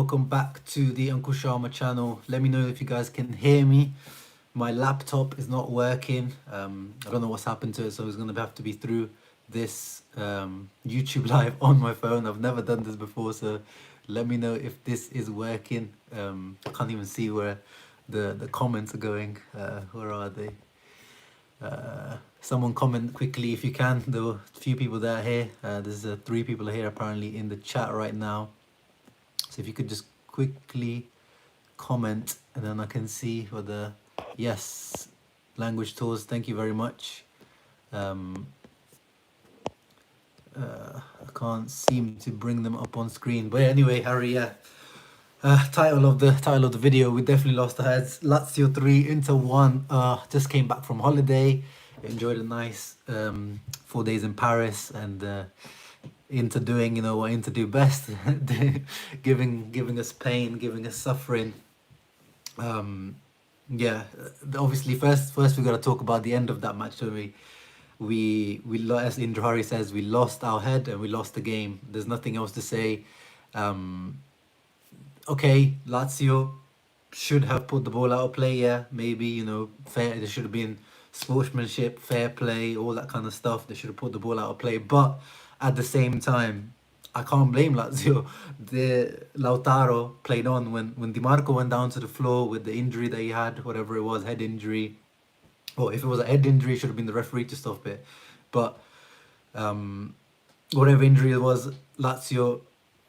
welcome back to the Uncle Sharma channel. Let me know if you guys can hear me. My laptop is not working. I don't know what's happened to it, so it's going to have to be through this YouTube live on my phone. I've never done this before, so let me know if this is working. I can't even see where the comments are going. Where are they? Someone comment quickly if you can. There were a few people that are here. There's 3 people here apparently in the chat right now. So if you could just quickly comment, and then I can see whether yes, language tours. Thank you very much. I can't seem to bring them up on screen, but anyway, Harry, yeah. Title of the video: we definitely lost the heads. Lazio 3, Inter 1. Just came back from holiday, enjoyed a nice 4 days in Paris, and Inter doing what Inter do best, giving us pain, giving us suffering. Yeah, obviously first we got to talk about the end of that match. So we as Indrahari says, we lost our head and we lost the game. There's nothing else to say. Okay, Lazio should have put the ball out of play. Yeah, maybe fair. There should have been sportsmanship, fair play, all that kind of stuff. They should have put the ball out of play. But at the same time, I can't blame Lazio. The Lautaro played on when Di Marco went down to the floor with the injury that he had, whatever it was, head injury. Or if it was a head injury, it should have been the referee to stop it. But whatever injury it was, Lazio,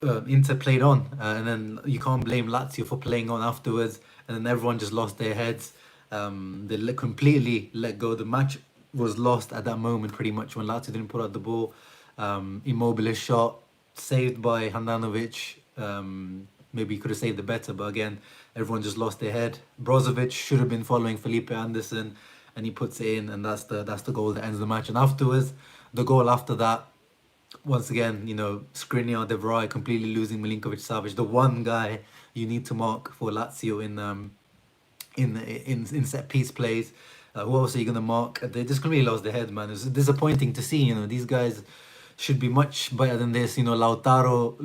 Inter played on, and then you can't blame Lazio for playing on afterwards. And then everyone just lost their heads. They completely let go. The match was lost at that moment, pretty much, when Lazio didn't put out the ball. Immobile's shot saved by Handanovic. Maybe he could have saved it better, but again, everyone just lost their head. Brozovic should have been following Felipe Anderson, and he puts it in, and that's the goal that ends the match. And afterwards, the goal after that, once again, Skriniar, De Vrij completely losing Milinkovic-Savic, the one guy you need to mark for Lazio in set piece plays. Who else are you gonna mark? They just completely lost their head, man. It's disappointing to see. These guys should be much better than this. Lautaro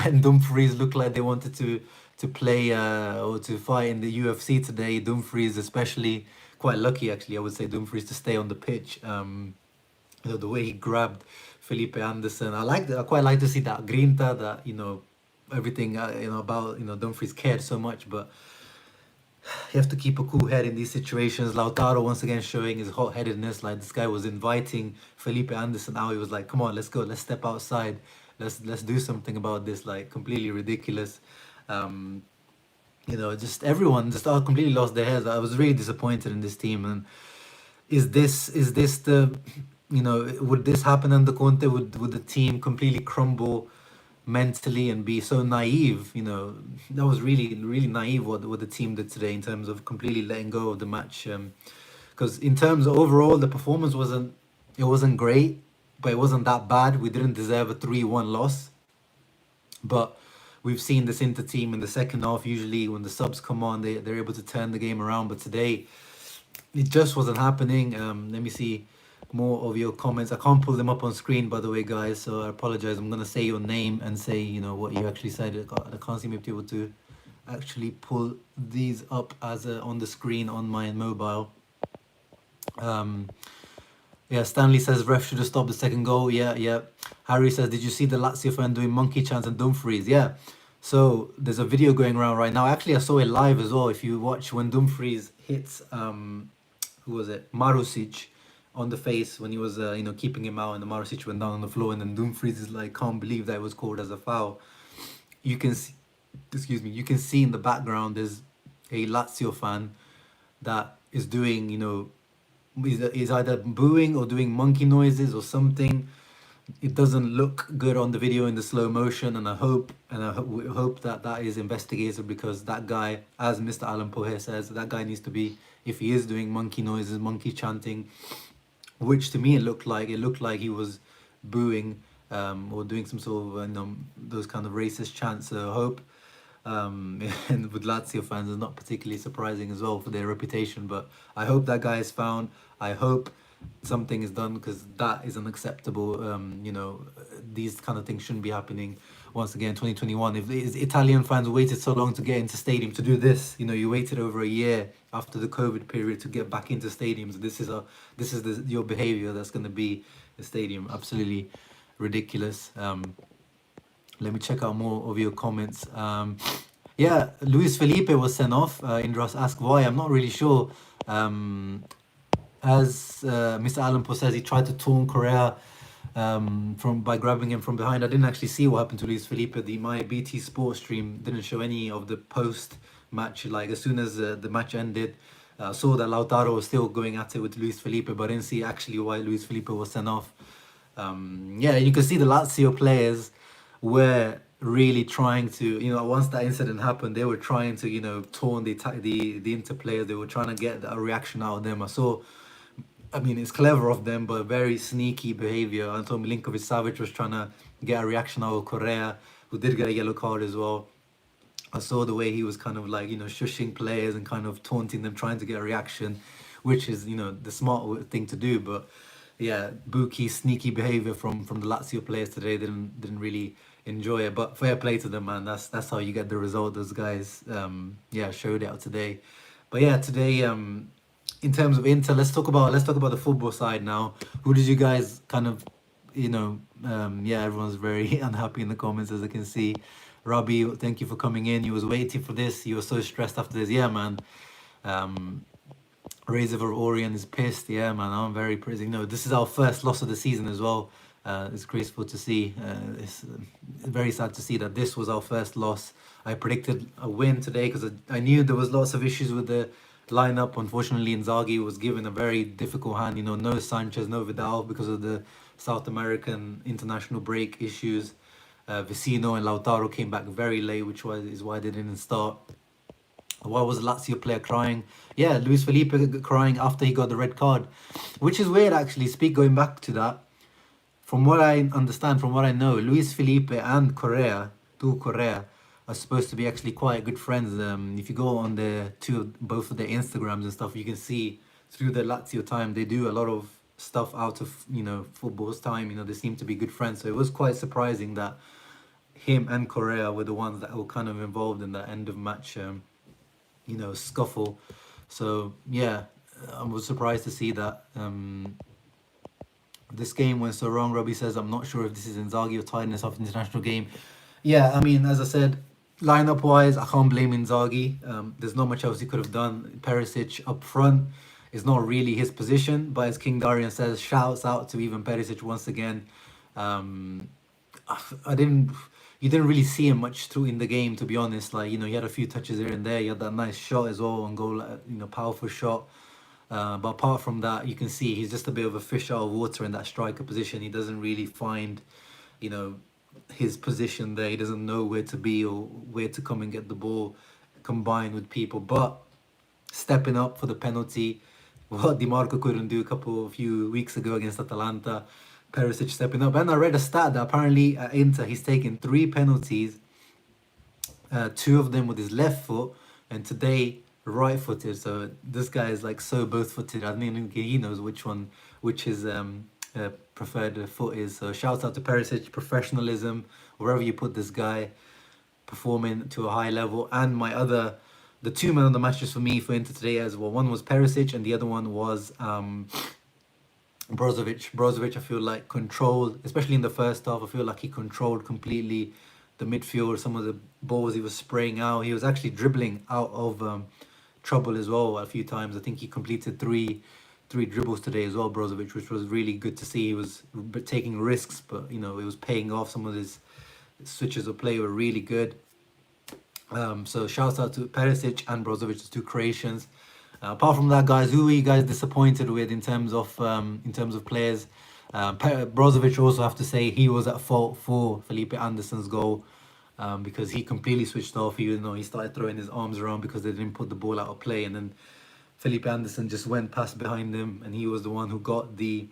and Dumfries look like they wanted to play or to fight in the UFC today. Dumfries especially, quite lucky actually, I would say, Dumfries, to stay on the pitch. The way he grabbed Felipe Anderson, I quite like to see that grinta, that everything about Dumfries cared so much. But you have to keep a cool head in these situations. Lautaro once again showing his hot-headedness. Like, this guy was inviting Felipe Anderson out. He was like, come on, let's go, let's step outside, let's do something about this. Like, completely ridiculous. Just everyone just completely lost their heads. I was really disappointed in this team. And is this the would this happen under Conte? Would the team completely crumble mentally and be so naive? That was really, really naive what the team did today in terms of completely letting go of the match. Because in terms of overall, the performance wasn't great, but it wasn't that bad. We didn't deserve a 3-1 loss. But we've seen this Inter team in the second half. Usually when the subs come on, they're able to turn the game around. But today, it just wasn't happening. Let me see more of your comments. I can't pull them up on screen, by the way, guys, so I apologize. I'm gonna say your name and say what you actually said. I can't seem to be able to actually pull these up as on the screen on my mobile. Yeah, Stanley says ref should have stopped the second goal. Yeah. Harry says, did you see the Lazio fan doing monkey chants and Dumfries? Yeah, so there's a video going around right now. Actually, I saw it live as well. If you watch when Dumfries hits who was it, Marusic, on the face when he was keeping him out, and the Marusic went down on the floor, and then Dumfries is like, can't believe that it was called as a foul. You can see, you can see in the background there's a Lazio fan that is doing is either booing or doing monkey noises or something. It doesn't look good on the video in the slow motion, and I hope that is investigated, because that guy, as Mr. Alan Pohe says, that guy needs to be, if he is doing monkey noises, monkey chanting, which to me it looked like he was booing or doing some sort of those kind of racist chants. So I hope and with Lazio fans, it's not particularly surprising as well for their reputation, but I hope that guy is found. I hope something is done, because that is unacceptable. These kind of things shouldn't be happening once again 2021. If Italian fans waited so long to get into stadium to do this, you waited over a year after the COVID period to get back into stadiums. Your behavior that's going to be the stadium. Absolutely ridiculous. Let me check out more of your comments. Yeah, Luis Felipe was sent off. Indras asked why. I'm not really sure. As Mr. Allen Poe says, he tried to taunt Correa from by grabbing him from behind. I didn't actually see what happened to Luis Felipe. My BT Sports stream didn't show any of the post match. Like, as soon as the match ended, saw that Lautaro was still going at it with Luis Felipe, but I didn't see actually why Luis Felipe was sent off. Yeah, you can see the Lazio players were really trying to, once that incident happened, they were trying to, taunt the Inter players. They were trying to get a reaction out of them. I mean, it's clever of them, but very sneaky behavior. Anton Milinkovic-Savic was trying to get a reaction out of Correa, who did get a yellow card as well. I saw the way he was kind of like, shushing players and kind of taunting them, trying to get a reaction, which is, the smart thing to do. But yeah, Buki sneaky behavior from the Lazio players today. Didn't really enjoy it, but fair play to them, man. That's how you get the result. Those guys, showed it out today. But yeah, today, in terms of Inter, let's talk about the football side now. Who did you guys kind of, everyone's very unhappy in the comments, as I can see. Robbie, thank you for coming in. You was waiting for this. You were so stressed after this. Yeah, man. Razor for Orion is pissed. Yeah, man. I'm very praising. No, this is our first loss of the season as well. It's graceful to see. It's very sad to see that this was our first loss. I predicted a win today because I knew there was lots of issues with the lineup. Unfortunately, Inzaghi was given a very difficult hand. No Sanchez, no Vidal because of the South American international break issues. Vecino and Lautaro came back very late, which is why they didn't start. Why was Lazio player crying? Yeah, Luis Felipe crying after he got the red card, which is weird actually. Going back to that, from what I understand, from what I know, Luis Felipe and Correa are supposed to be actually quite good friends. If you go on both of their Instagrams and stuff, you can see through the Lazio time they do a lot of stuff out of football's time. They seem to be good friends. So it was quite surprising that him and Correa were the ones that were kind of involved in that end of match scuffle. So yeah, I was surprised to see that. This game went so wrong. Robbie says, I'm not sure if this is Inzaghi or tiredness of international game. Yeah, I mean, as I said, lineup wise, I can't blame Inzaghi. There's not much else he could have done. Perisic up front is not really his position, but as King Darian says, shouts out to Ivan Perisic once again. You didn't really see him much through in the game, to be honest. Like, he had a few touches here and there. He had that nice shot as well on goal, powerful shot. But apart from that, you can see he's just a bit of a fish out of water in that striker position. He doesn't really find, his position there. He doesn't know where to be or where to come and get the ball combined with people. But stepping up for the penalty, what Di Marco couldn't do a few weeks ago against Atalanta. Perisic stepping up. And I read a stat that apparently at Inter, he's taken 3 penalties, 2 of them with his left foot, and today right-footed. So this guy is like so both-footed. I don't even think he knows which his preferred foot is. So shouts out to Perisic, professionalism, wherever you put this guy, performing to a high level. And the 2 men on the match just for me for Inter today as well. One was Perisic and the other one was Brozovic. Brozovic, I feel like controlled, especially in the first half. I feel like he controlled completely the midfield. Some of the balls he was spraying out. He was actually dribbling out of trouble as well a few times. I think he completed three dribbles today as well, Brozovic, which was really good to see. He was taking risks, but it was paying off. Some of his switches of play were really good. So shouts out to Perisic and Brozovic, the 2 Croatians. Apart from that, guys, who are you guys disappointed with in terms of players? Brozovic, also have to say he was at fault for Felipe Anderson's goal, because he completely switched off. He started throwing his arms around because they didn't put the ball out of play, and then Felipe Anderson just went past behind him, and he was the one who got the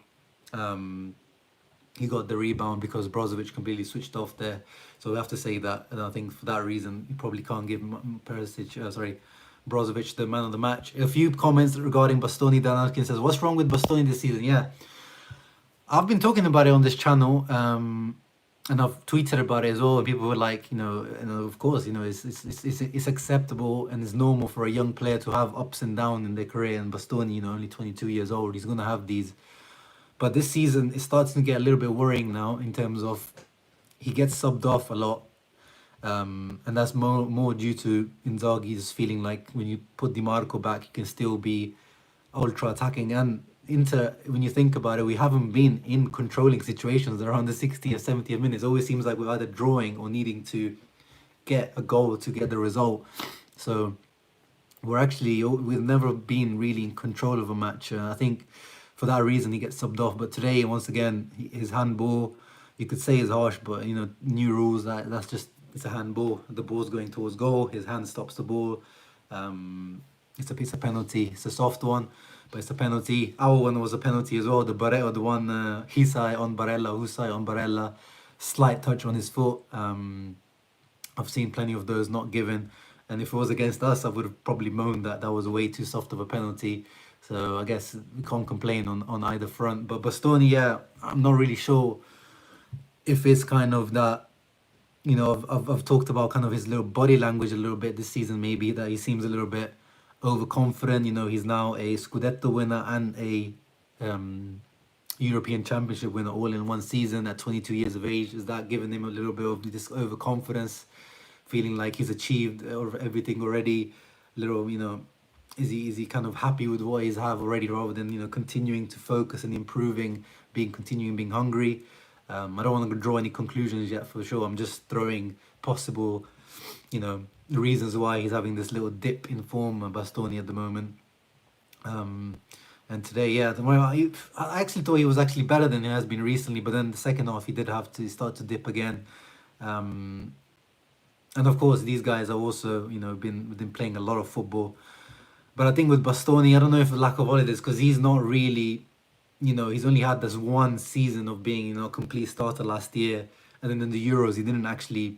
rebound because Brozovic completely switched off there. So we have to say that, and I think for that reason you probably can't give Brozovic the man of the match. A few comments regarding Bastoni. Dan Atkin says, "What's wrong with Bastoni this season?" Yeah, I've been talking about it on this channel, and I've tweeted about it as well. And people were like, of course, it's acceptable and it's normal for a young player to have ups and downs in their career. And Bastoni, only 22 years old, he's gonna have these. But this season, it starts to get a little bit worrying now in terms of he gets subbed off a lot. And that's more due to Inzaghi's feeling like when you put Di Marco back, he can still be ultra attacking. And Inter, when you think about it, we haven't been in controlling situations around the 60th, 70th minutes. It always seems like we're either drawing or needing to get a goal to get the result. So we've never been really in control of a match. I think for that reason he gets subbed off. But today, once again, his handball, you could say is harsh, but new rules, that's just, it's a handball. The ball's going towards goal. His hand stops the ball. It's a penalty. It's a soft one, but it's a penalty. Our one was a penalty as well. The Barella, the one Husai on Barella, slight touch on his foot. I've seen plenty of those not given, and if it was against us, I would have probably moaned that was way too soft of a penalty. So I guess we can't complain on either front. But Bastoni, yeah, I'm not really sure if it's kind of that. I've talked about kind of his little body language a little bit this season, maybe that he seems a little bit overconfident. He's now a Scudetto winner and a European Championship winner all in one season at 22 years of age. Is that giving him a little bit of this overconfidence, feeling like he's achieved everything already? Is he kind of happy with what he's have already, rather than continuing to focus and improving, being hungry? I don't want to draw any conclusions yet for sure. I'm just throwing possible, reasons why he's having this little dip in form, Bastoni, at the moment. And today, yeah, I actually thought he was actually better than he has been recently. But then the second half, he did have to start to dip again. And of course, these guys are also, been playing a lot of football. But I think with Bastoni, I don't know if the lack of holidays, because he's not really. He's only had this one season of being, a complete starter last year. And then in the Euros, he didn't actually,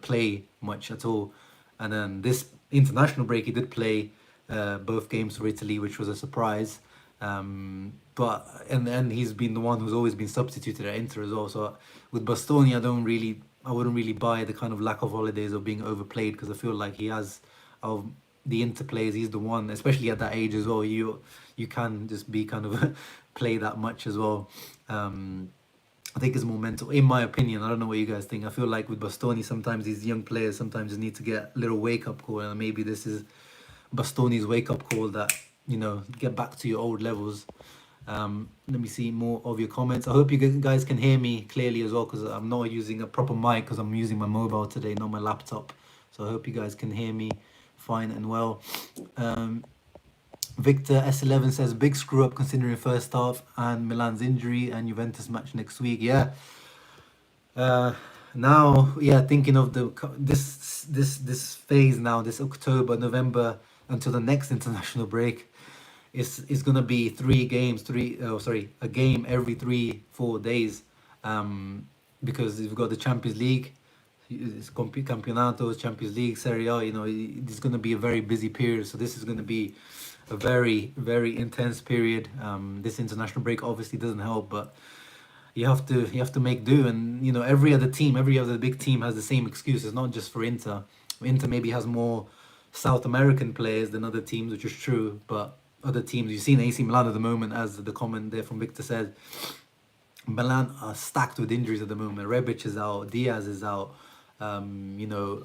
play much at all. And then this international break, he did play both games for Italy, which was a surprise. But he's been the one who's always been substituted at Inter as well. So with Bastoni, I wouldn't really buy the kind of lack of holidays or being overplayed, because I feel like he has, of the Inter players, he's the one, especially at that age as well. You can just be kind of play that much as well. I think it's more mental, in my opinion. I don't know what you guys think. I feel like with Bastoni, sometimes these young players sometimes just need to get a little wake-up call, and maybe this is Bastoni's wake-up call that, get back to your old levels. Let me see more of your comments. I hope you guys can hear me clearly as well, because I'm not using a proper mic, because I'm using my mobile today, not my laptop. So I hope you guys can hear me fine and well. Victor S11 says, big screw up considering first half and Milan's injury and Juventus match next week. Yeah. Now, yeah, thinking of this phase now, this October, November, until the next international break, is gonna be a game every 3-4 days, because we've got the Champions League, it's Campionato, Champions League, Serie A. It's gonna be a very busy period. So this is gonna be a very, very intense period. This international break obviously doesn't help, but you have to make do. And every other big team has the same excuse. It's not just for Inter. Inter maybe has more South American players than other teams, which is true. But other teams, you've seen AC Milan at the moment, as the comment there from Victor said. Milan are stacked with injuries at the moment. Rebic is out. Diaz is out. I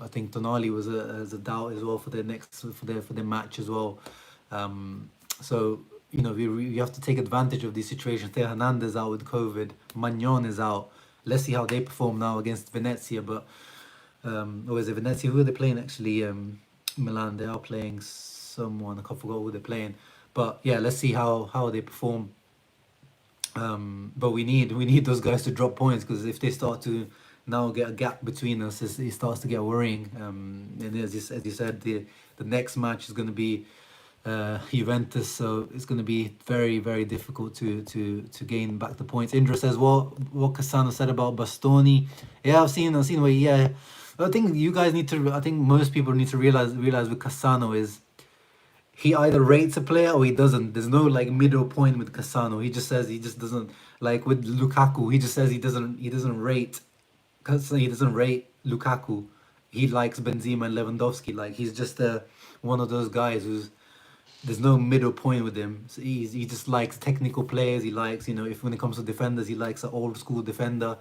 think Tonali was a doubt as well for their match as well. So you have to take advantage of these situations. Theo Hernandez out with COVID. Magnon is out. Let's see how they perform now against Venezia. But is it Venezia? Who are they playing actually? Milan. They are playing someone. I can't forget who they're playing. But yeah, let's see how they perform. But we need those guys to drop points, because if they start to now get a gap between us, it starts to get worrying. And as you said, the next match is going to be Juventus, so it's going to be very, very difficult to gain back the points. Indra says, what Cassano said about Bastoni. Yeah, I've seen what. Yeah, I think you guys need to. I think most people need to realize with Cassano is he either rates a player or he doesn't. There's no like middle point with Cassano. He just says he just doesn't, like with Lukaku. He just says he doesn't rate, because he doesn't rate Lukaku. He likes Benzema and Lewandowski. Like he's just one of those guys who's, there's no middle point with him. So he just likes technical players. He likes, if when it comes to defenders, he likes an old school defender.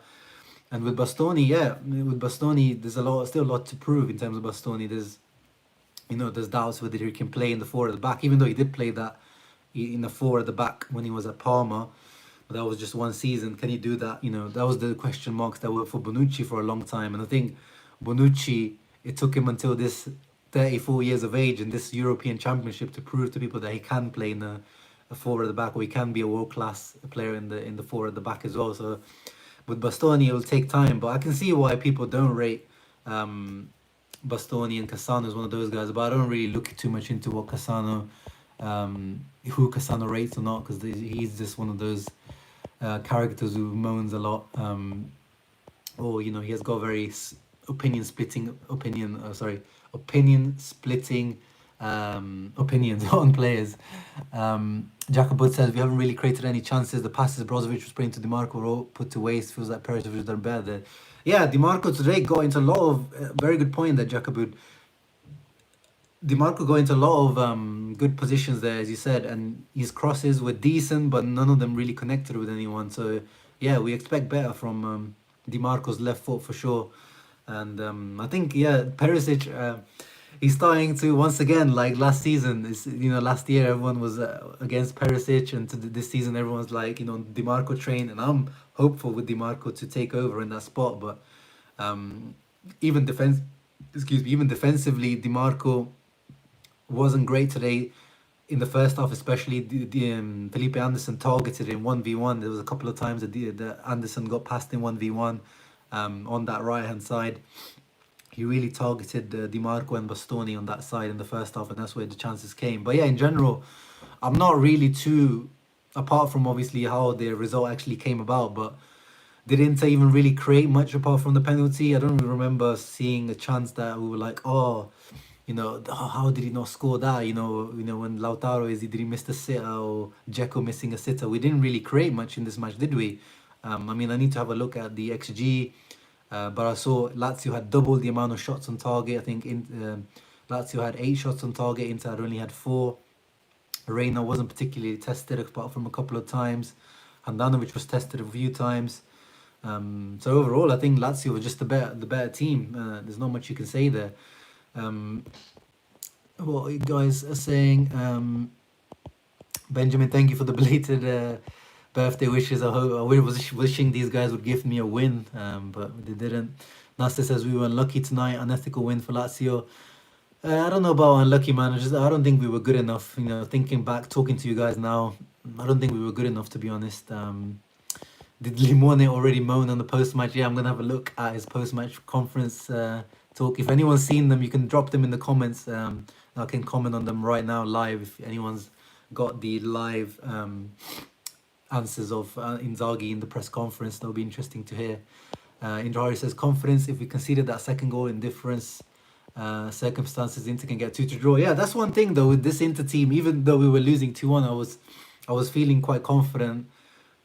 And with Bastoni, yeah, with Bastoni, there's still a lot to prove in terms of Bastoni. There's doubts whether he can play in the four at the back, even though he did play that in the four at the back when he was at Parma. But that was just one season. Can he do that? That was the question marks that were for Bonucci for a long time. And I think Bonucci, it took him until this 34 years of age in this European Championship to prove to people that he can play in a four at the back, or he can be a world class player in the four at the back as well. So with Bastoni, it will take time, but I can see why people don't rate Bastoni, and Cassano is one of those guys. But I don't really look too much into what Cassano, who Cassano rates or not, because he's just one of those characters who moans a lot, or he has got very opinion splitting opinions on players. Jacobot says we haven't really created any chances. The passes Brozovic was playing to Dimarco were all put to waste. Feels like Perisic has done better there. Yeah, Dimarco today got into a lot of very good point there, Jacobot. Dimarco got into a lot of good positions there, as you said, and his crosses were decent, but none of them really connected with anyone. So yeah, we expect better from Dimarco's left foot for sure. And I think Perisic, he's starting to once again, like last season. Last year everyone was against Perisic, and this season everyone's like Dimarco train, and I'm hopeful with Dimarco to take over in that spot. But even defensively, Dimarco wasn't great today in the first half, especially Felipe Anderson targeted him 1v1. There was a couple of times that Anderson got past him 1v1 on that right hand side. He really targeted Dimarco and Bastoni on that side in the first half, and that's where the chances came. But yeah, in general, I'm not really too, apart from obviously how the result actually came about, but did Inter even really create much apart from the penalty? I don't remember seeing a chance that we were like, oh, how did he not score that? When Lautaro did he miss the sitter, or Dzeko missing a sitter? We didn't really create much in this match, did we? I need to have a look at the XG. But I saw Lazio had double the amount of shots on target. I think Lazio had 8 shots on target. Inter had only had 4. Reina wasn't particularly tested apart from a couple of times. Handanovic was tested a few times. So overall, I think Lazio was just the better team. There's not much you can say there. What you guys are saying? Benjamin, thank you for the belated birthday wishes. I was wishing these guys would give me a win, but they didn't. Nasta says we were unlucky tonight. Unethical win for Lazio. I don't know about unlucky, man. I don't think we were good enough. Thinking back, talking to you guys now, I don't think we were good enough, to be honest. Did Limone already moan on the post-match? Yeah, I'm gonna have a look at his post-match conference talk. If anyone's seen them, you can drop them in the comments. I can comment on them right now live if anyone's got the live answers of Inzaghi in the press conference. That'll be interesting to hear. Indrahari says confidence. If we conceded that second goal in difference circumstances, Inter can get 2 to draw. Yeah, that's one thing though with this Inter team. Even though we were losing 2-1, I was feeling quite confident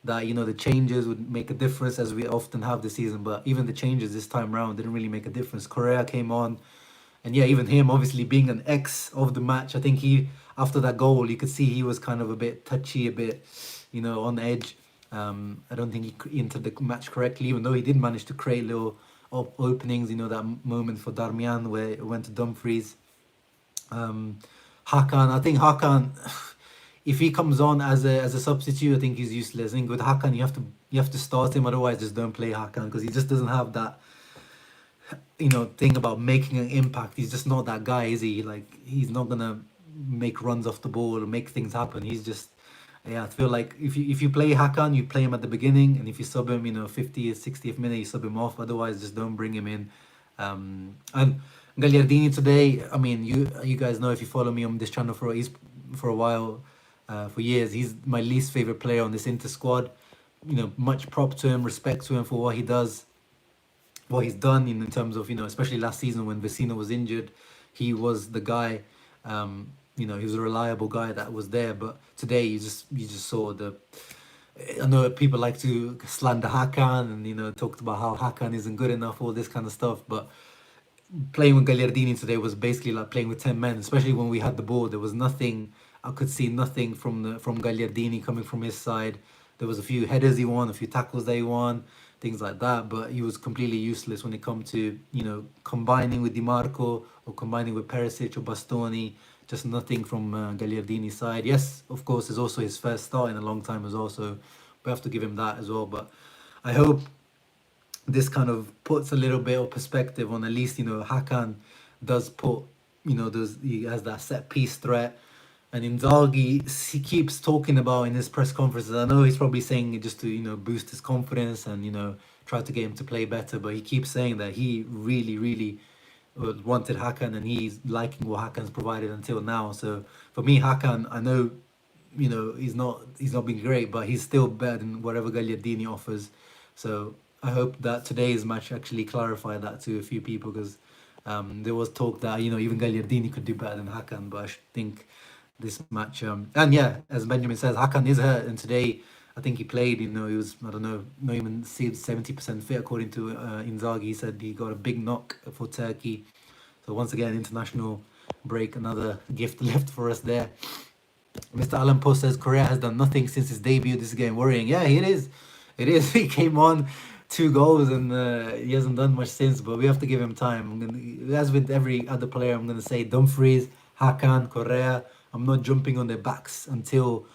that the changes would make a difference, as we often have this season. But even the changes this time round didn't really make a difference. Correa came on, and yeah, even him obviously being an ex of the match, I think he, after that goal, you could see he was kind of a bit touchy, a bit on edge. I don't think he entered the match correctly, even though he did manage to create little openings. That moment for Darmian where it went to Dumfries. Hakan, I think Hakan, if he comes on as a substitute, I think he's useless. I think with Hakan you have to start him, otherwise just don't play Hakan, because he just doesn't have that thing about making an impact. He's just not that guy, is he? Like, he's not gonna make runs off the ball or make things happen. He's just, I feel like if you play Hakan, you play him at the beginning, and if you sub him 50th 60th minute, you sub him off. Otherwise just don't bring him in. And Gagliardini today, you guys know, if you follow me on this channel for a while, for years, he's my least favorite player on this Inter squad. Much prop to him, respect to him for what he does, what he's done in terms of, especially last season when Vecino was injured. He was the guy, he was a reliable guy that was there. But today you just saw the. I know people like to slander Hakan and talked about how Hakan isn't good enough, all this kind of stuff. But playing with Gagliardini today was basically like playing with 10 men, especially when we had the ball. There was nothing. I could see nothing from Gagliardini coming from his side. There was a few headers he won, a few tackles that he won, things like that. But he was completely useless when it come to combining with Di Marco or combining with Perisic or Bastoni. Just nothing from Gagliardini's side. Yes, of course, it's also his first start in a long time as well, so we have to give him that as well. But I hope this kind of puts a little bit of perspective on at least Hakan does put he has that set piece threat, and Inzaghi, he keeps talking about in his press conferences. I know he's probably saying it just to boost his confidence and try to get him to play better, but he keeps saying that he really wanted Hakan and he's liking what Hakan's provided until now. So for me, Hakan, I know he's not been great, but he's still better than whatever Gagliardini offers. So I hope that today's match actually clarified that to a few people, because there was talk that even Gagliardini could do better than Hakan, but I think this match and yeah, as Benjamin says, Hakan is hurt, and today I think he played. He was, I don't know, not even 70% fit according to Inzaghi. He said he got a big knock for Turkey. So once again, international break, another gift left for us there. Mr. Alan Post says Correa has done nothing since his debut. This is getting worrying. Yeah, it is. It is. He came on 2 goals and he hasn't done much since. But we have to give him time. As with every other player, I'm gonna say Dumfries, Hakan, Correa. I'm not jumping on their backs until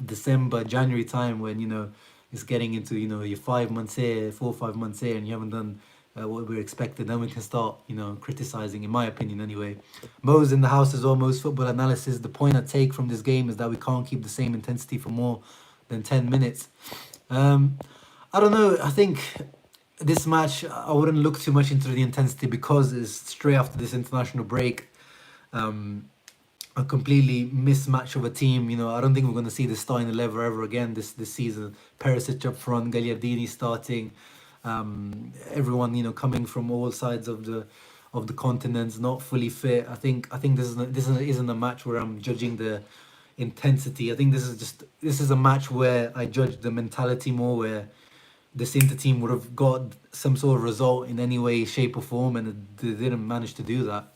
December, January time, when it's getting into your 5 months here, 4 or 5 months here, and you haven't done what we're expected. Then we can start criticizing, in my opinion anyway. Mo's in the house as well. Mo's football analysis. The point I take from this game is that we can't keep the same intensity for more than 10 minutes. I don't know. I think this match, I wouldn't look too much into the intensity because it's straight after this international break. A completely mismatch of a team. I don't think we're going to see the starting 11 ever again this season. Perisic up front, Gagliardini starting. Everyone coming from all sides of the continents, not fully fit. I think this isn't a match where I'm judging the intensity. I think this is a match where I judge the mentality more, where this Inter team would have got some sort of result in any way, shape or form, and they didn't manage to do that.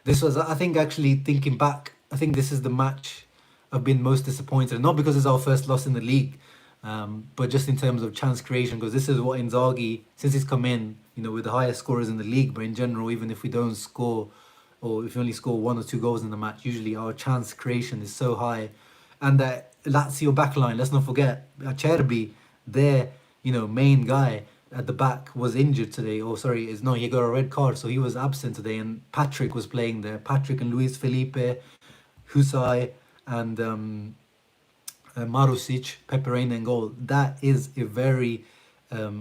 This was, I think, actually thinking back, I think this is the match I've been most disappointed, not because it's our first loss in the league, but just in terms of chance creation, because this is what Inzaghi, since he's come in, with the highest scorers in the league, but in general, even if we don't score, or if we only score 1 or 2 goals in the match, usually our chance creation is so high. And that Lazio backline, let's not forget, Acerbi, their main guy at the back, was injured today. He got a red card, so he was absent today. And Patrick was playing there. Patrick and Luis Felipe, Husay, and Marusic, Peperina in goal. That is a very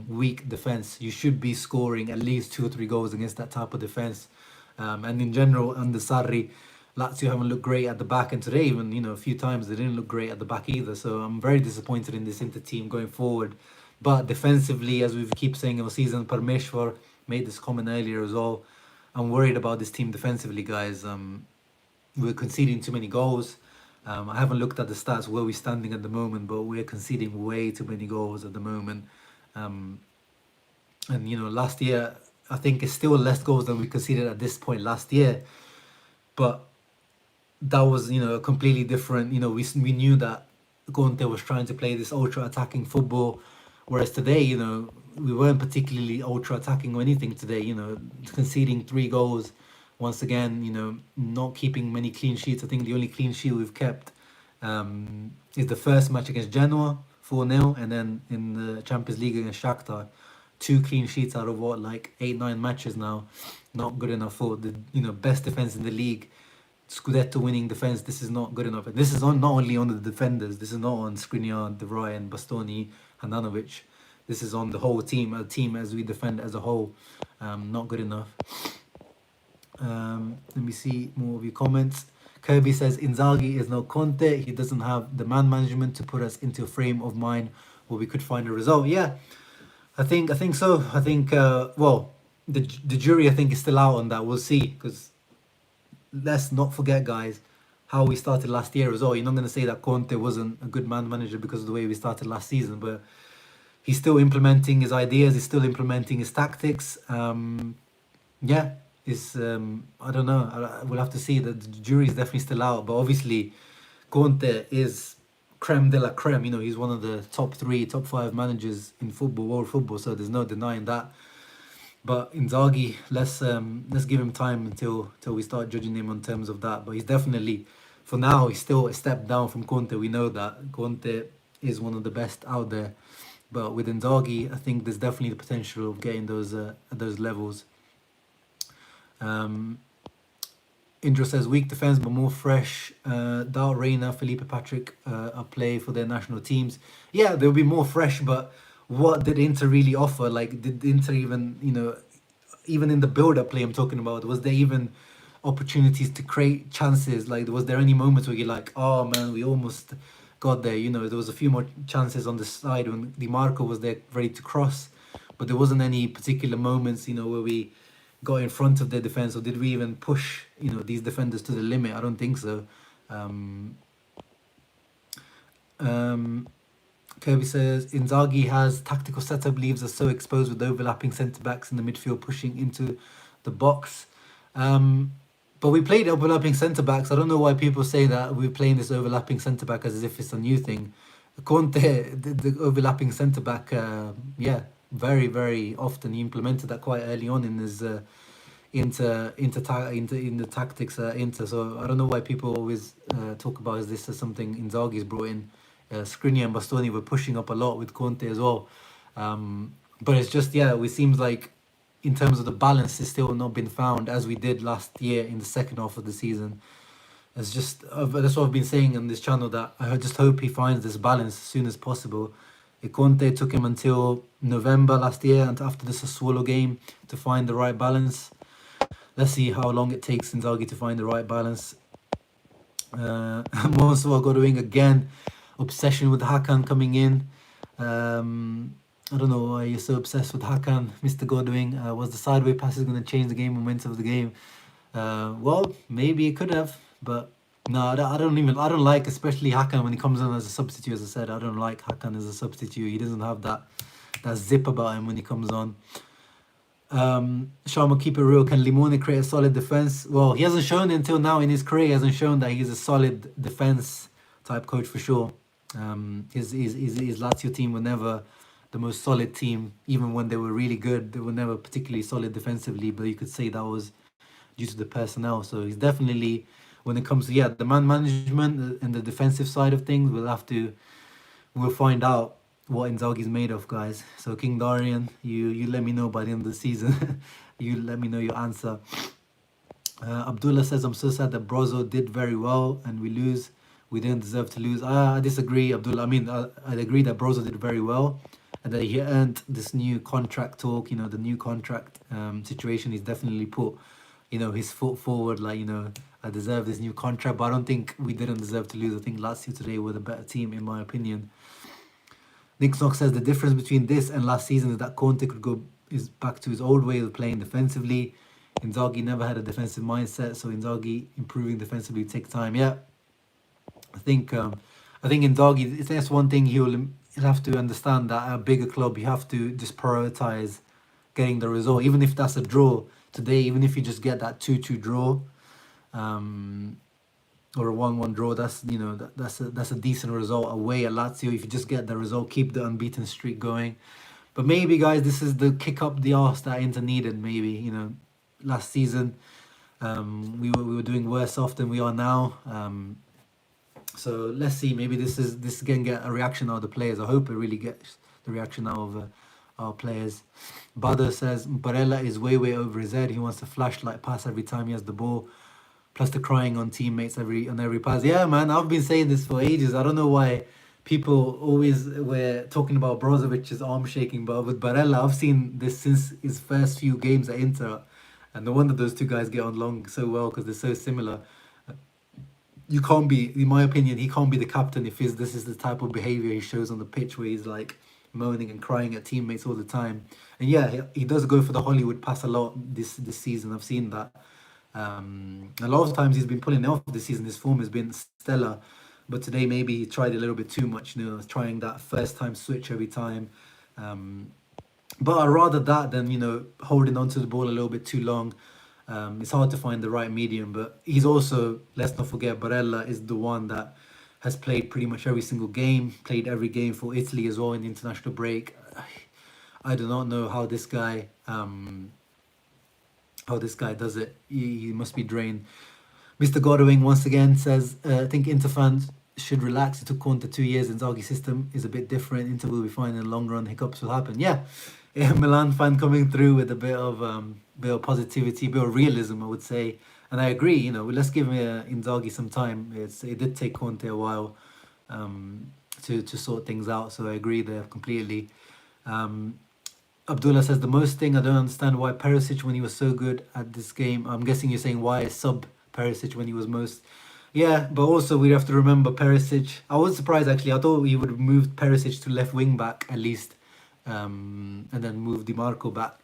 weak defense. You should be scoring at least 2 or 3 goals against that type of defense. And in general, under Sarri, Lazio haven't looked great at the back, and today even a few times they didn't look great at the back either. So I'm very disappointed in this Inter team going forward. But defensively, as we keep saying all season, Parmeshwar made this comment earlier as well. I'm worried about this team defensively, guys. We're conceding too many goals. I haven't looked at the stats where we're standing at the moment, but we're conceding way too many goals at the moment. And last year, I think it's still less goals than we conceded at this point last year. But that was, a completely different, we knew that Conte was trying to play this ultra attacking football, whereas today, we weren't particularly ultra attacking or anything today, conceding 3 goals. Once again, not keeping many clean sheets. I think the only clean sheet we've kept is the first match against Genoa, 4-0, and then in the Champions League against Shakhtar, 2 clean sheets out of 8-9 matches now. Not good enough for the best defense in the league. Scudetto winning defense, this is not good enough. And this is not only on the defenders, this is not on Skriniar, De Vrij and Bastoni, Handanovic. This is on the whole team, a team as we defend as a whole. Not good enough. Let me see more of your comments. Kirby says Inzaghi is no Conte. He doesn't have the man management to put us into a frame of mind where we could find a result. Yeah, I think so. I think the jury, I think, is still out on that. We'll see, because let's not forget, guys, how we started last year as well. You're not going to say that Conte wasn't a good man manager because of the way we started last season, but he's still implementing his ideas. He's still implementing his tactics. Yeah, it's I don't know. We'll have to see. The jury is definitely still out, but obviously, Conte is creme de la creme. You know, he's one of the top three, top five managers in football, world football. So there's no denying that. But Inzaghi, let's give him time until we start judging him on terms of that. But he's definitely, for now, he's still a step down from Conte. We know that Conte is one of the best out there. But with Inzaghi, I think there's definitely the potential of getting those at those levels. Indra says weak defense but more fresh. Doubt Reina, Felipe Patrick are play for their national teams. Yeah, they'll be more fresh, but what did Inter really offer? Like, did Inter even, even in the build-up play I'm talking about, was there even opportunities to create chances? Like, was there any moments where you're like, oh man, we almost got there? There was a few more chances on the side when Di Marco was there ready to cross, but there wasn't any particular moments, where we got in front of their defense, or did we even push, these defenders to the limit? I don't think so. Kirby says Inzaghi has tactical setup, leaves us so exposed with overlapping centre backs in the midfield pushing into the box. But we played overlapping centre backs. I don't know why people say that we're playing this overlapping centre back as if it's a new thing. Conte, the overlapping centre back, very, very often. He implemented that quite early on in his in the tactics Inter. So I don't know why people always talk about this as something Inzaghi's brought in. Skriniar and Bastoni were pushing up a lot with Conte as well. But it's just, it seems like in terms of the balance, it's still not been found as we did last year in the second half of the season. It's just, that's what I've been saying on this channel, that I just hope he finds this balance as soon as possible. Conte took him until November last year and after the Sassuolo game to find the right balance. Let's see how long it takes Inzaghi to find the right balance. Monsoa Godwin again. Obsession with Hakan coming in. I don't know why you're so obsessed with Hakan, Mr. Godwin. Was the sideway passes going to change the game momentum of the game? Well, maybe it could have, but no, I don't like, especially Hakan when he comes on as a substitute. As I said, I don't like Hakan as a substitute. He doesn't have that zip about him when he comes on. Sharma, keep it real. Can Limone create a solid defense? Well, he hasn't shown until now in his career. He hasn't shown that he's a solid defense type coach for sure. His Lazio team were never the most solid team. Even when they were really good, they were never particularly solid defensively, but you could say that was due to the personnel. So he's definitely, when it comes to the man management and the defensive side of things, we'll find out what Inzaghi's made of, guys. So King Darian, you let me know by the end of the season. You let me know your answer. Abdullah says, I'm so sad that Brozo did very well and we lose. We didn't deserve to lose. I disagree, Abdullah. I mean, I agree that Brozo did very well and that he earned this new contract talk, the new contract situation. He's definitely put, his foot forward, like, I deserve this new contract, but I don't think we didn't deserve to lose. I think Lazio today were the better team, in my opinion. Nick Snock says the difference between this and last season is that Conte is back to his old way of playing defensively. Inzaghi never had a defensive mindset, so Inzaghi improving defensively takes time. Yeah, I think Inzaghi, that's one thing he'll have to understand, that at a bigger club you have to just prioritize getting the result, even if that's a draw today. Even if you just get that 2-2 draw, or a 1-1 draw, that's a decent result away at Lazio. If you just get the result, keep the unbeaten streak going. But maybe, guys, this is the kick up the arse that Inter needed. Maybe, last season we were doing worse off than we are now. So let's see. Maybe this can get a reaction out of the players. I hope it really gets the reaction out of our players. Bado says Barella is way over his head. He wants a flashlight pass every time he has the ball. Plus the crying on teammates on every pass. Yeah, man, I've been saying this for ages. I don't know why people always were talking about Brozovic's arm shaking, but with Barella, I've seen this since his first few games at Inter. And no wonder those two guys get on along so well, because they're so similar. You can't be, in my opinion, he can't be the captain if this is the type of behavior he shows on the pitch, where he's like moaning and crying at teammates all the time. And yeah, he does go for the Hollywood pass a lot this season. I've seen that. A lot of times he's been pulling it off this season. His form has been stellar, but today maybe he tried a little bit too much. Trying that first time switch every time. Um, but I'd rather that than holding onto the ball a little bit too long. It's hard to find the right medium, but he's also, let's not forget, Barella is the one that has played pretty much every single game, played every game for Italy as well in the international break. I do not know how this guy does it. He must be drained. Mr. Godwing once again says, I think Inter fans should relax. It took Conte 2 years. Inzaghi system is a bit different. Inter will be fine in the long run. Hiccups will happen. Yeah, Milan fan coming through with a bit of positivity, a bit of realism, I would say. And I agree. Let's give Inzaghi some time. It did take Conte a while to sort things out. So I agree there completely. Abdullah says the most thing I don't understand why Perisic when he was so good at this game. I'm guessing you're saying why sub Perisic when he was most. Yeah, but also we have to remember Perisic. I was surprised actually. I thought he would have moved Perisic to left wing back at least, and then move Di Marco back.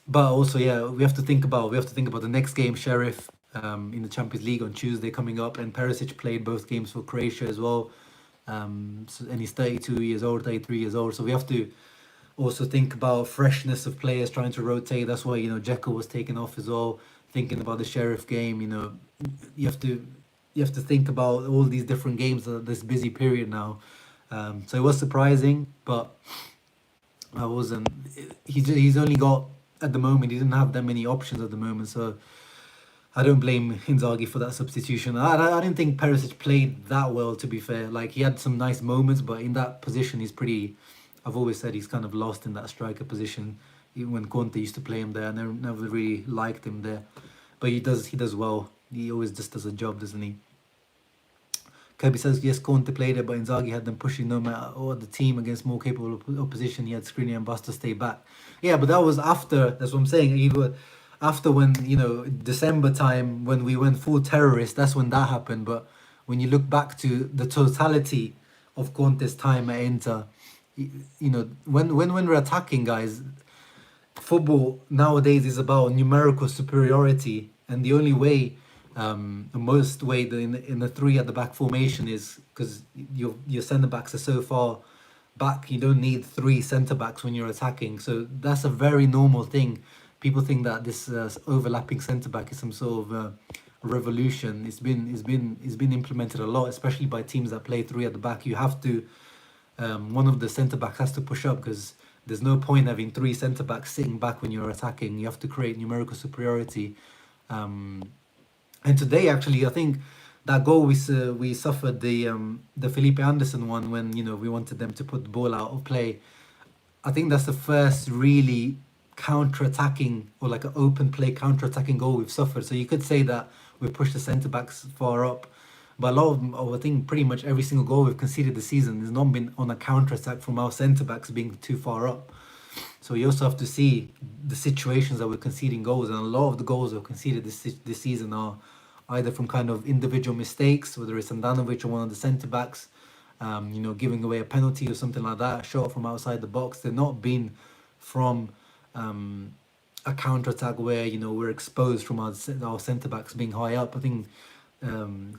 But also, yeah, we have to think about the next game, Sheriff, in the Champions League on Tuesday coming up, and Perisic played both games for Croatia as well. And he's 32 years old, 33 years old. So we have to also think about freshness of players trying to rotate. That's why Dzeko was taken off as well. Thinking about the Sheriff game, you have to think about all these different games at this busy period now. So it was surprising, but I wasn't. He's only got at the moment. He didn't have that many options at the moment, so I don't blame Inzaghi for that substitution. I didn't think Perisic played that well, to be fair. Like, he had some nice moments, but in that position, he's pretty. I've always said he's kind of lost in that striker position. Even when Conte used to play him there, I never really liked him there. But he does well. He always just does a job, doesn't he? Kirby says, yes, Conte played it, but Inzaghi had them pushing no matter what the team against more capable opposition. He had Skriniar and Buster stay back. Yeah, but that was after, that's what I'm saying. After when, December time, when we went full terrorist, that's when that happened. But when you look back to the totality of Conte's time at Inter, when we're attacking, guys, football nowadays is about numerical superiority, and the only way, the most way in the three at the back formation is because your centre backs are so far back. You don't need three centre backs when you're attacking, so that's a very normal thing. People think that this overlapping centre back is some sort of revolution. It's been implemented a lot, especially by teams that play three at the back. You have to one of the centre backs has to push up because there's no point having three centre backs sitting back when you're attacking. You have to create numerical superiority. And today, actually, I think that goal we suffered, the Felipe Anderson one, when we wanted them to put the ball out of play. I think that's the first really counter-attacking or like an open play counter-attacking goal we've suffered. So you could say that we've pushed the centre backs far up. But a lot of I think pretty much every single goal we've conceded this season has not been on a counter-attack from our centre backs being too far up. So you also have to see the situations that we're conceding goals, and a lot of the goals we've conceded this season are either from kind of individual mistakes, whether it's Andanovic or one of the centre backs, giving away a penalty or something like that, a shot from outside the box. They've not been from a counter-attack where we're exposed from our centre backs being high up. I think,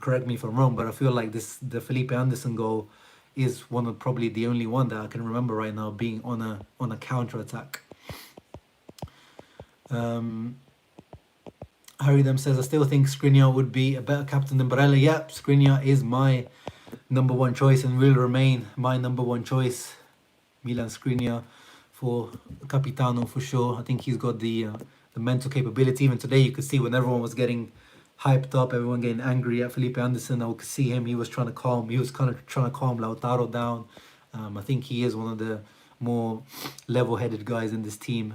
correct me if I'm wrong, but I feel like the Felipe Anderson goal is one of probably the only one that I can remember right now being on a counter-attack. Harry them says, I still think Skriniar would be a better captain than Barella. Yep, Skriniar is my number one choice and will remain my number one choice. Milan Skriniar for Capitano for sure. I think he's got the mental capability. Even today you could see when everyone was getting hyped up, everyone getting angry at Felipe Anderson, I could see him, he was kind of calm Lautaro down. I think he is one of the more level-headed guys in this team.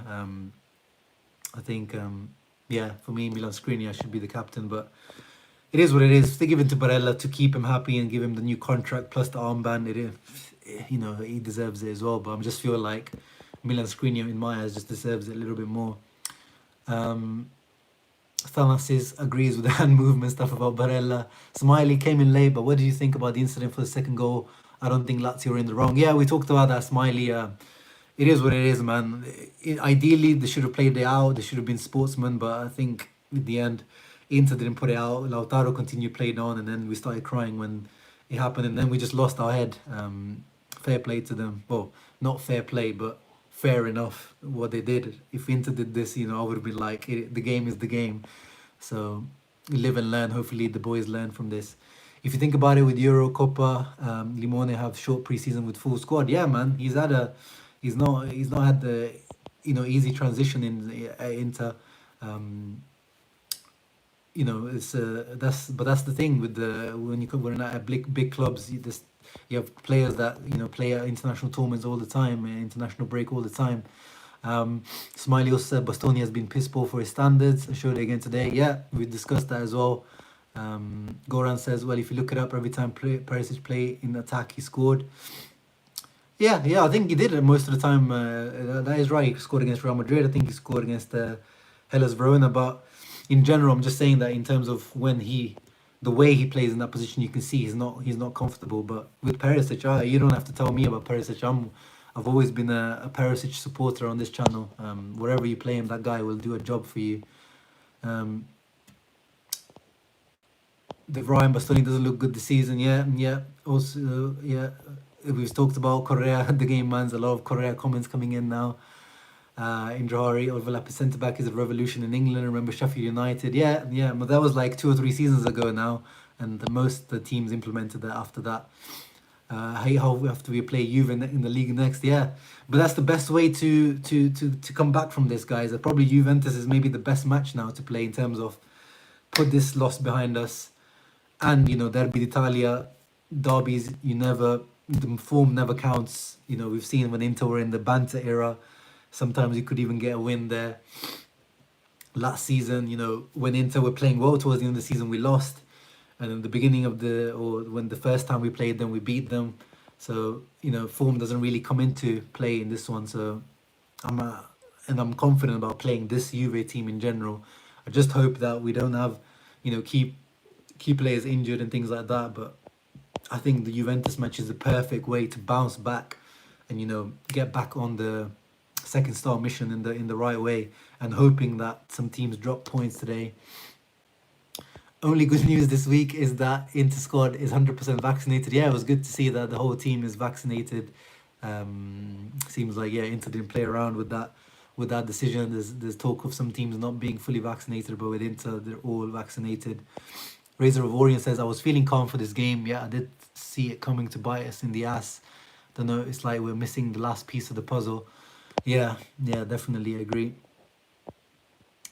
I think, for me, Milan Skriniar should be the captain, but it is what it is. They give it to Barella to keep him happy and give him the new contract plus the armband. He deserves it as well, but I just feel like Milan Skriniar in my eyes just deserves it a little bit more. Thanasis agrees with the hand movement stuff about Barella. Smiley came in late, but what do you think about the incident for the second goal? I don't think Lazio were in the wrong. Yeah, we talked about that, Smiley. it is what it is, man. Ideally, they should have played it out. They should have been sportsmen, but I think in the end, Inter didn't put it out. Lautaro continued playing on, and then we started crying when it happened, and then we just lost our head. Fair play to them. Well, not fair play, but fair enough what they did. If Inter did this, I would have been like, the game is the game. So live and learn. Hopefully, the boys learn from this. If you think about it, with Euro, Copa, Limone have short preseason with full squad. Yeah, man, he's not had the easy transition in Inter. Um, it's that's the thing with the when you when at big clubs, you have players that play at international tournaments all the time, international break all the time. Smiley also said Bastoni has been piss poor for his standards and showed it again today. Yeah, we discussed that as well. Goran says, well, if you look it up, every time Perisic play in attack, he scored. Yeah, I think he did it most of the time. That is right. He scored against Real Madrid. I think he scored against Hellas Verona. But in general, I'm just saying that in terms of the way he plays in that position, you can see he's not comfortable. But with Perisic, you don't have to tell me about Perisic. I've always been a Perisic supporter on this channel. Wherever you play him, that guy will do a job for you. The Ryan Bastoni doesn't look good this season. Yeah. Also, yeah. We've talked about Correa, the game man's. A lot of Correa comments coming in now. Indrahari, overlapping centre back is a revolution in England. Remember Sheffield United? Yeah. But that was like 2 or 3 seasons ago now, and the teams implemented that after that. How after we play Juve in the league next? Yeah, but that's the best way to come back from this, guys. Probably Juventus is maybe the best match now to play in terms of put this loss behind us. And Derby d'Italia, derbies, the form never counts. We've seen when Inter were in the banter era, sometimes you could even get a win there. Last season, when Inter were playing well towards the end of the season, we lost. And in the beginning of when the first time we played them, we beat them. So, form doesn't really come into play in this one. So I'm confident about playing this Juve team in general. I just hope that we don't have, key players injured and things like that. But I think the Juventus match is the perfect way to bounce back and get back on the second star mission in the right way, and hoping that some teams drop points today. Only good news this week is that Inter squad is 100% vaccinated. Yeah, it was good to see that the whole team is vaccinated. Seems like Inter didn't play around with that decision. There's talk of some teams not being fully vaccinated, but with Inter they're all vaccinated. Razor of Orient says, I was feeling calm for this game. Yeah, I did see it coming to bite us in the ass. Don't know, it's like we're missing the last piece of the puzzle. Yeah, definitely agree.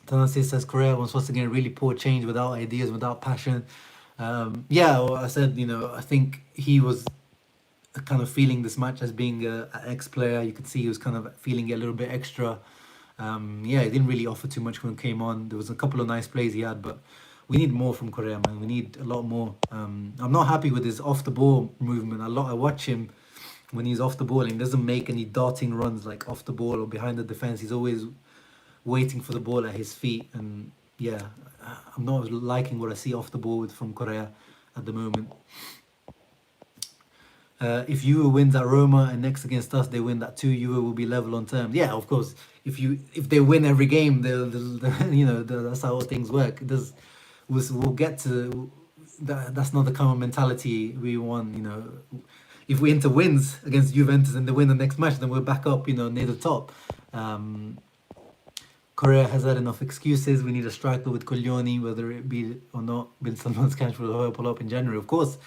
Tanasi says, Korea was once again really poor change, without ideas, without passion. Well, I said, I think he was kind of feeling this match as being an ex-player. You could see he was kind of feeling it a little bit extra. He didn't really offer too much when he came on. There was a couple of nice plays he had, but we need more from Korea, man. We need a lot more. I'm not happy with his off-the-ball movement. I watch him when he's off the ball and he doesn't make any darting runs like off the ball or behind the defense. He's always waiting for the ball at his feet. And I'm not liking what I see off the ball from Korea at the moment. If Juve wins at Roma and next against us, they win that too, Juve will be level on terms. Yeah, of course. If they win every game, that's how things work. We'll get to that. That's not the kind of mentality we want. If we Inter wins against Juventus and they win the next match, then we're back up, near the top. Korea has had enough excuses. We need a striker with Coglioni, whether it be or not. Bin Salman's cash will help a lot in January. Of course,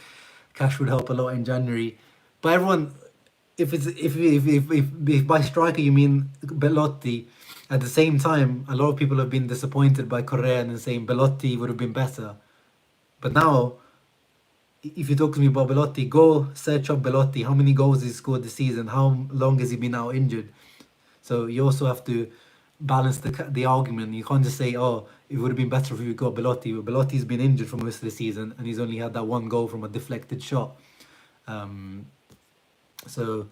cash would help a lot in January. But everyone, if by striker you mean Belotti, at the same time, a lot of people have been disappointed by Correa and saying Belotti would have been better. But now, if you talk to me about Belotti, go search up Belotti. How many goals he scored this season? How long has he been out injured? So you also have to balance the argument. You can't just say, oh, it would have been better if we got Belotti. But Belotti's been injured for most of the season, and he's only had that one goal from a deflected shot. So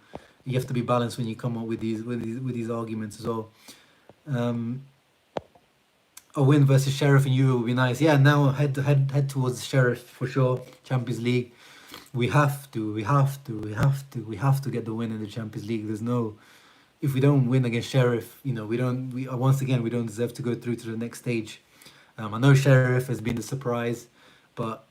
you have to be balanced when you come up with these arguments as well. A win versus Sheriff in Euro would be nice. Yeah, now head towards Sheriff for sure. Champions League. We have to get the win in the Champions League. if we don't win against Sheriff, once again, we don't deserve to go through to the next stage. I know Sheriff has been a surprise, but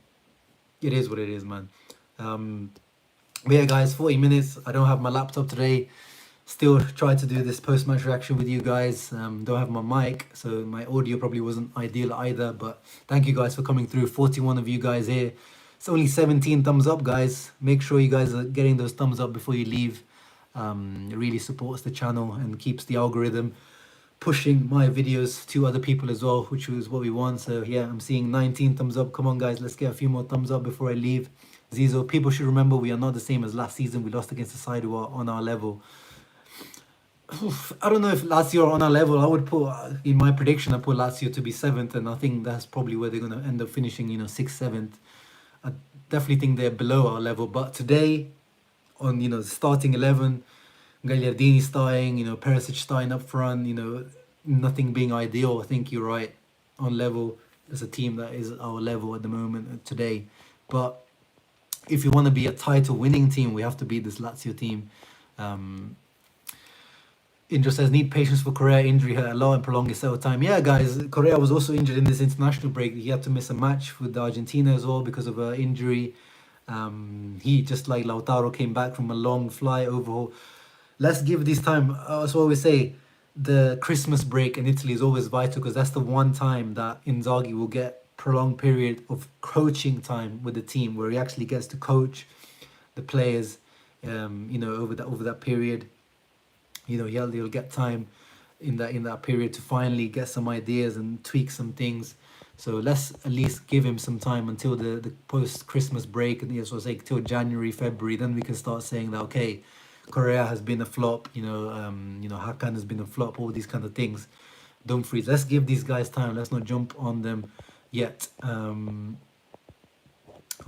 it is what it is, man. But yeah, guys, 40 minutes. I don't have my laptop today. Still try to do this post-match reaction with you guys. Don't have my mic, so my audio probably wasn't ideal either. But thank you guys for coming through. 41 of you guys here. It's only 17 thumbs up, guys. Make sure you guys are getting those thumbs up before you leave. It really supports the channel and keeps the algorithm pushing my videos to other people as well, which is what we want. So yeah, I'm seeing 19 thumbs up. Come on, guys, let's get a few more thumbs up before I leave. Zizo, people should remember we are not the same as last season. We lost against the side who are on our level. I don't know if Lazio are on our level. I would put, in my prediction, I put Lazio to be 7th, and I think that's probably where they're going to end up finishing, 6th, 7th. I definitely think they're below our level. But today, on, starting 11, Gagliardini starting, Perisic starting up front, nothing being ideal. I think you're right. On level, there's a team that is our level at the moment today. But if you want to be a title-winning team, we have to beat this Lazio team. Indra says, need patience for Correa, injury hurt a lot and prolong his settle time. Yeah, guys, Correa was also injured in this international break. He had to miss a match with Argentina as well because of an injury. He, just like Lautaro, came back from a long flight overhaul. Let's give this time, that's what we say, the Christmas break in Italy is always vital because that's the one time that Inzaghi will get prolonged period of coaching time with the team where he actually gets to coach the players, over that period. He'll get time in that period to finally get some ideas and tweak some things. So let's at least give him some time until the post-Christmas break, and so say till January, February. Then we can start saying that, okay, Correa has been a flop, Hakan has been a flop, all these kind of things. Dumfries, let's give these guys time. Let's not jump on them yet. Who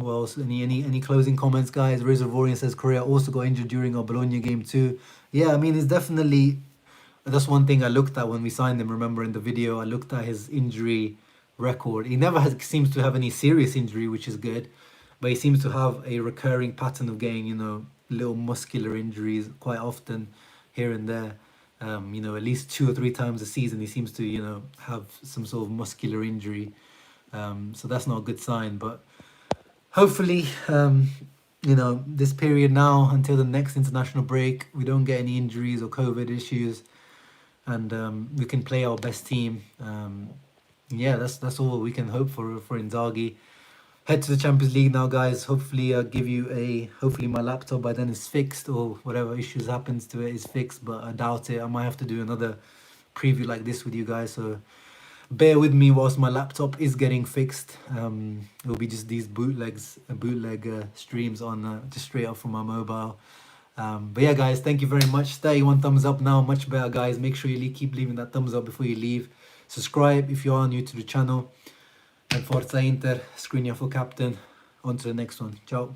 else? Any closing comments, guys? Reservorian says Correa also got injured during our Bologna game too. Yeah, I mean, it's definitely, that's one thing I looked at when we signed him. Remember in the video, I looked at his injury record. He never seems to have any serious injury, which is good, but he seems to have a recurring pattern of getting, little muscular injuries quite often here and there. At least 2 or 3 times a season, he seems to, have some sort of muscular injury. So that's not a good sign, but hopefully, this period now until the next international break, we don't get any injuries or COVID issues, and we can play our best team. Yeah, that's all we can hope for Inzaghi. Head to the Champions League now, guys. Hopefully, hopefully my laptop by then is fixed, or whatever issues happens to it is fixed, but I doubt it. I might have to do another preview like this with you guys, so bear with me whilst my laptop is getting fixed. It'll be just these bootleg streams on just straight up from my mobile. But yeah, guys, thank you very much. 31 thumbs up now, much better, guys. Make sure you keep leaving that thumbs up before you leave. Subscribe if you are new to the channel. And Forza Inter, Skriniar for captain. On to the next one. Ciao.